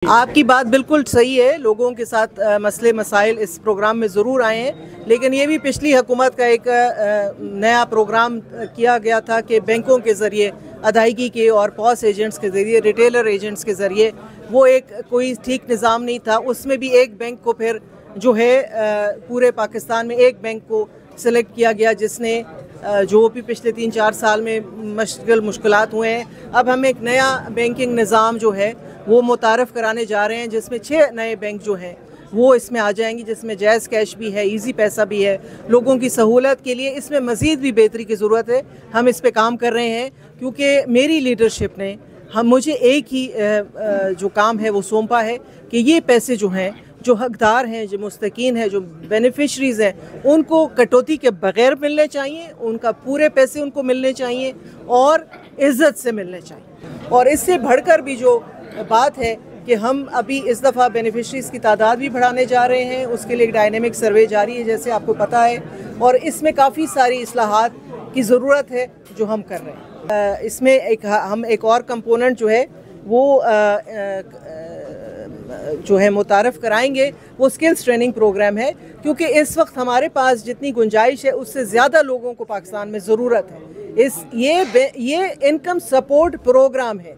آپ کی بات بالکل صحیح ہے، لوگوں کے ساتھ مسئلے مسائل اس پروگرام میں ضرور آئے ہیں، لیکن یہ بھی پچھلی حکومت کا ایک نیا پروگرام کیا گیا تھا کہ بینکوں کے ذریعے ادائیگی کے اور پوس ایجنٹس کے ذریعے ریٹیلر ایجنٹس کے ذریعے وہ ایک کوئی ٹھیک نظام نہیں تھا۔ اس میں بھی ایک بینک کو پھر جو ہے پورے پاکستان میں ایک بینک کو سلیکٹ کیا گیا جس نے جو بھی پچھلے 3-4 سال میں مشکلات ہوئے ہیں۔ اب ہم ایک نیا بینکنگ نظام جو ہے وہ متعارف کرانے جا رہے ہیں جس میں 6 نئے بینک جو ہیں وہ اس میں آ جائیں گی، جس میں جائز کیش بھی ہے، ایزی پیسہ بھی ہے۔ لوگوں کی سہولت کے لیے اس میں مزید بھی بہتری کی ضرورت ہے۔ ہم اس پہ کام کر رہے ہیں کیونکہ میری لیڈرشپ نے مجھے ایک ہی جو کام ہے وہ سونپا ہے کہ یہ پیسے جو ہیں، جو حقدار ہیں، جو مستحقین ہیں، جو بینیفیشریز ہیں، ان کو کٹوتی کے بغیر ملنے چاہیے، ان کا پورے پیسے ان کو ملنے چاہیے اور عزت سے ملنے چاہیے۔ اور اس سے بڑھ کر بھی جو بات ہے کہ ہم ابھی اس دفعہ بینیفیشریز کی تعداد بھی بڑھانے جا رہے ہیں، اس کے لیے ایک ڈائنامک سروے جاری ہے جیسے آپ کو پتہ ہے، اور اس میں کافی ساری اصلاحات کی ضرورت ہے جو ہم کر رہے ہیں۔ اس میں ہم ایک اور کمپوننٹ جو ہے وہ جو ہے متعارف کرائیں گے، وہ سکلز ٹریننگ پروگرام ہے، کیونکہ اس وقت ہمارے پاس جتنی گنجائش ہے اس سے زیادہ لوگوں کو پاکستان میں ضرورت ہے۔ یہ انکم سپورٹ پروگرام ہے،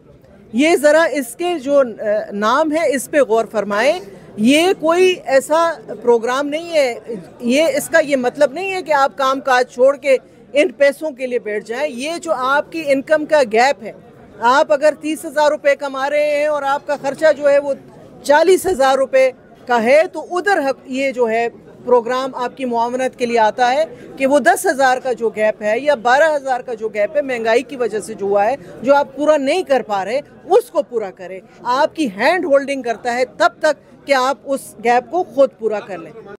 یہ ذرا اس کے جو نام ہے اس پہ غور فرمائیں۔ یہ کوئی ایسا پروگرام نہیں ہے، اس کا یہ مطلب نہیں ہے کہ آپ کام کاج چھوڑ کے ان پیسوں کے لیے بیٹھ جائیں۔ یہ جو آپ کی انکم کا گیپ ہے، آپ اگر 30,000 روپے کما رہے ہیں اور آپ کا خرچہ جو ہے وہ 40,000 روپے کا ہے، تو ادھر یہ جو ہے پروگرام آپ کی معاونت کے لیے آتا ہے کہ وہ 10,000 کا جو گیپ ہے یا 12,000 کا جو گیپ ہے مہنگائی کی وجہ سے جو ہوا ہے، جو آپ پورا نہیں کر پا رہے، اس کو پورا کرے۔ آپ کی ہینڈ ہولڈنگ کرتا ہے تب تک کہ آپ اس گیپ کو خود پورا کر لیں۔